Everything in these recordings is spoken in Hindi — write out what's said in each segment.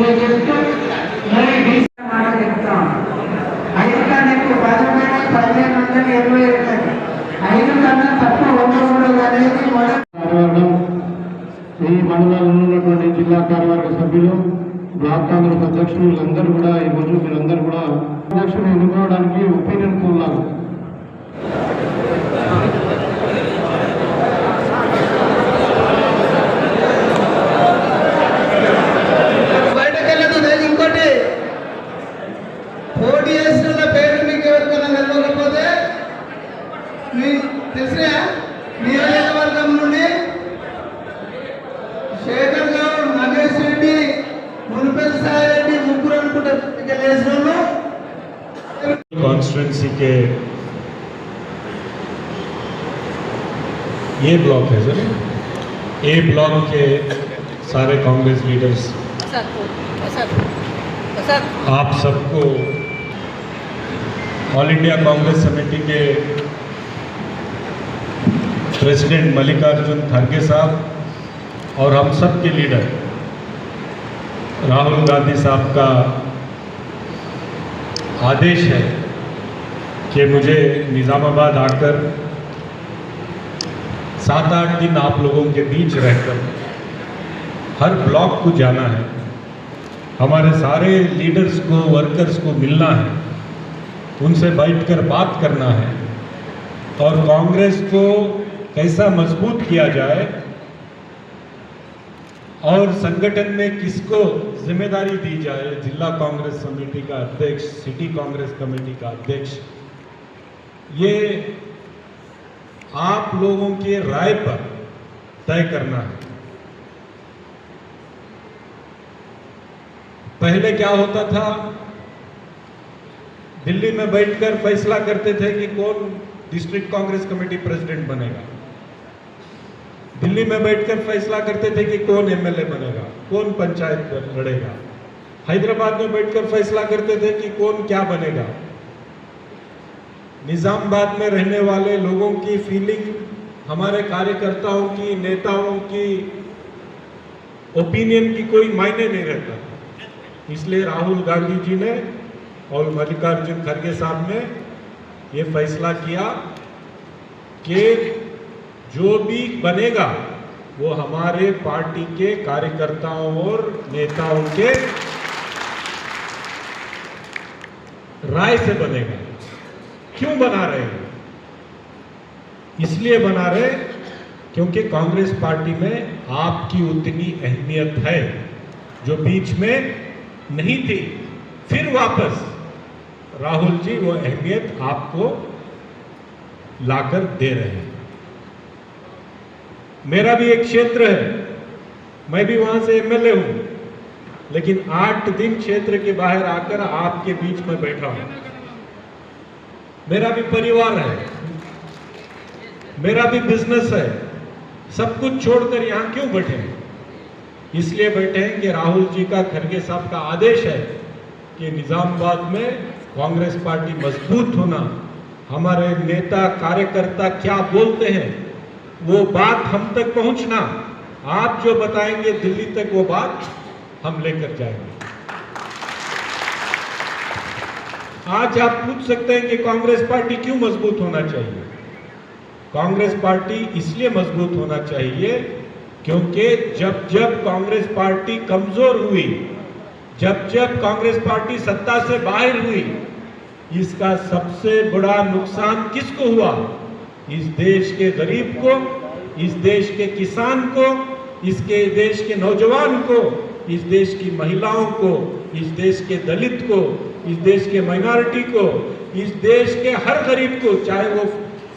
తెలియజేస్తూ మరి డీసీ మాట చెప్తాం. 5 కన్నా ఎక్కువ 15,1522 5 కన్నా తక్కువ ఉండకూడదు అనేది ఈ మండలంలో ఉన్నటువంటి జిల్లా కార్యవర్గ సభ్యులు, బ్లాక్ కాంగ్రెస్ అధ్యక్షులు వీళ్ళందరూ కూడా ఈరోజు మీరందరూ కూడా అధ్యక్షులు ఎన్నుకోవడానికి ఒపీనియన్ కోరులాగా నియోజకవర్గం నుండి శేఖర్ గౌడ్, నగేష్ రెడ్డి, మునిపల్లి సాయి రెడ్డి ముగ్గురు అనుకుంటారు. कॉन्स्टिट्यूंसी के ये ब्लॉक है सर, ए ब्लॉक के सारे कांग्रेस लीडर्स आप सबको ऑल इंडिया कांग्रेस समिति के प्रेसिडेंट मल्लिकार्जुन खड़गे साहब और हम सब के लीडर राहुल गांधी साहब का आदेश है कि मुझे निज़ामाबाद आकर 7-8 दिन आप लोगों के बीच रहकर हर ब्लॉक को जाना है, हमारे सारे लीडर्स को, वर्कर्स को मिलना है, उनसे बैठकर बात करना है और कांग्रेस को कैसा मजबूत किया जाए और संगठन में किसको जिम्मेदारी दी जाए, जिला कांग्रेस समिति का अध्यक्ष, सिटी कांग्रेस कमेटी का अध्यक्ष, ये आप लोगों के राय पर तय करना है। पहले क्या होता था, दिल्ली में बैठकर फैसला करते थे कि कौन डिस्ट्रिक्ट कांग्रेस कमेटी प्रेसिडेंट बनेगा, दिल्ली में बैठकर फैसला करते थे कि कौन एमएलए बनेगा, कौन पंचायत लड़ेगा, हैदराबाद में बैठकर फैसला करते थे कि कौन क्या बनेगा। निजामाबाद में रहने वाले लोगों की फीलिंग, हमारे कार्यकर्ताओं की, नेताओं की ओपिनियन की कोई मायने नहीं रहता। इसलिए राहुल गांधी जी ने और मल्लिकार्जुन खड़गे साहब ने ये फैसला किया कि जो भी बनेगा वो हमारे पार्टी के कार्यकर्ताओं और नेताओं के राय से बनेगा। क्यों बना रहे हैं? इसलिए बना रहे क्योंकि कांग्रेस पार्टी में आपकी उतनी अहमियत है जो बीच में नहीं थी, फिर वापस राहुल जी वो अहमियत आपको लाकर दे रहे हैं। मेरा भी एक क्षेत्र है, मैं भी वहां से एमएलए हूं, लेकिन 8 दिन क्षेत्र के बाहर आकर आपके बीच में बैठा हूं। मेरा भी परिवार है, मेरा भी बिजनेस है, सब कुछ छोड़कर यहां क्यों बैठे हैं? इसलिए बैठे हैं कि राहुल जी का, खड़गे साहब का आदेश है कि निजामाबाद में कांग्रेस पार्टी मजबूत होना, हमारे नेता कार्यकर्ता क्या बोलते हैं वो बात हम तक पहुंचना, आप जो बताएंगे दिल्ली तक वो बात हम लेकर जाएंगे। आज आप पूछ सकते हैं कि कांग्रेस पार्टी क्यों मजबूत होना चाहिए? कांग्रेस पार्टी इसलिए मजबूत होना चाहिए क्योंकि जब जब कांग्रेस पार्टी कमजोर हुई, जब जब कांग्रेस पार्टी सत्ता से बाहर हुई, इसका सबसे बड़ा नुकसान किसको हुआ? इस देश के गरीब को, इस देश के किसान को, इसके देश के नौजवान को, इस देश की महिलाओं को, इस देश के दलित को, इस देश के माइनॉरिटी को, इस देश के हर गरीब को, चाहे वो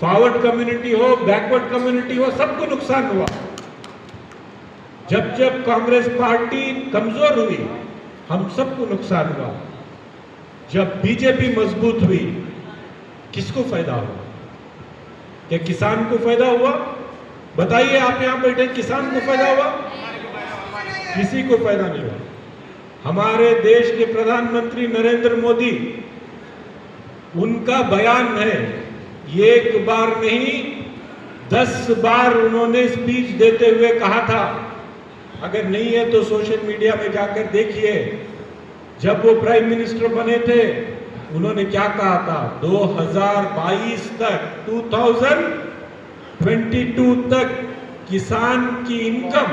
फॉरवर्ड कम्युनिटी हो, बैकवर्ड कम्युनिटी हो, सबको नुकसान हुआ। जब जब कांग्रेस पार्टी कमजोर हुई, हम सबको नुकसान हुआ। जब बीजेपी मजबूत हुई, किसको फायदा हुआ? क्या किसान को फायदा हुआ? बताइए, आप यहां बैठे, किसान को फायदा हुआ? किसी को फायदा नहीं हुआ। हमारे देश के प्रधानमंत्री नरेंद्र मोदी, उनका बयान है, एक बार नहीं 10 बार उन्होंने स्पीच देते हुए कहा था, अगर नहीं है तो सोशल मीडिया में जाकर देखिए, जब वो प्राइम मिनिस्टर बने थे उन्होंने क्या कहा था, 2022 तक 2022 तक किसान की इनकम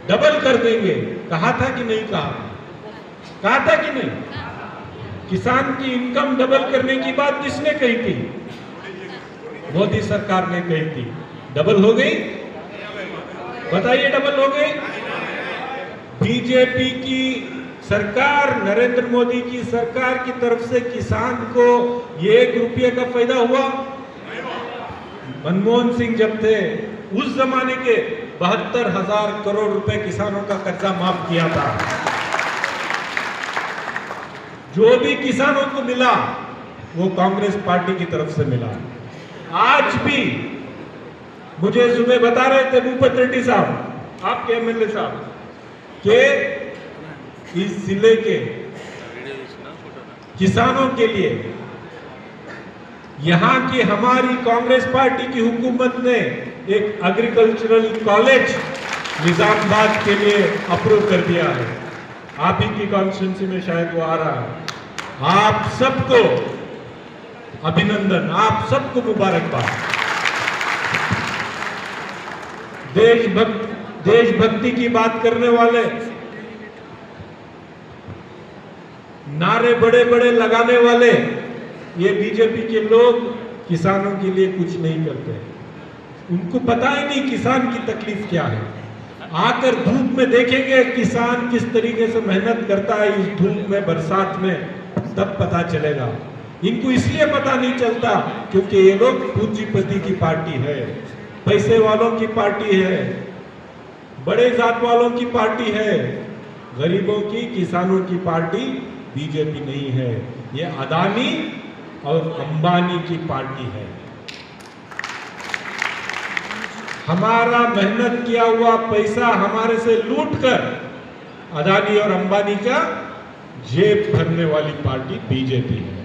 डबल कर देंगे। कहा था कि नहीं कहा? कहा था कि नहीं? किसान की इनकम डबल करने की बात किसने कही थी? मोदी सरकार ने कही थी। डबल हो गई? बताइए, डबल हो गई? बीजेपी की सरकार, नरेंद्र मोदी की सरकार की तरफ से किसान को ये 1 रुपये का फायदा हुआ? मनमोहन सिंह जब थे उस जमाने के 72,000 करोड़ रुपए किसानों का कर्जा माफ किया था। जो भी किसानों को मिला वो कांग्रेस पार्टी की तरफ से मिला। आज भी मुझे सुबह बता रहे थे भूपत रेड्डी साहब, आपके एमएलए साहब, के इस जिले के किसानों के लिए यहां की हमारी कांग्रेस पार्टी की हुकूमत ने एक एग्रीकल्चरल कॉलेज निजामाबाद के लिए अप्रूव कर दिया है। आप ही की कॉन्स्टिट्यूंसी में शायद वो आ रहा है। आप सबको अभिनंदन, आप सबको मुबारकबाद। देशभक्ति की बात करने वाले, नारे बड़े बड़े लगाने वाले ये बीजेपी के लोग किसानों के लिए कुछ नहीं करते। उनको पता ही नहीं किसान की तकलीफ क्या है। आकर धूप में देखेंगे किसान किस तरीके से मेहनत करता है इस धूप में, बरसात में, तब पता चलेगा। इनको इसलिए पता नहीं चलता क्योंकि ये लोग पूंजीपति की पार्टी है, पैसे वालों की पार्टी है, बड़े जात वालों की पार्टी है। गरीबों की, किसानों की पार्टी बीजेपी नहीं है। ये अदानी और अंबानी की पार्टी है। हमारा मेहनत किया हुआ पैसा हमारे से लूटकर अदानी और अंबानी का जेब भरने वाली पार्टी बीजेपी है।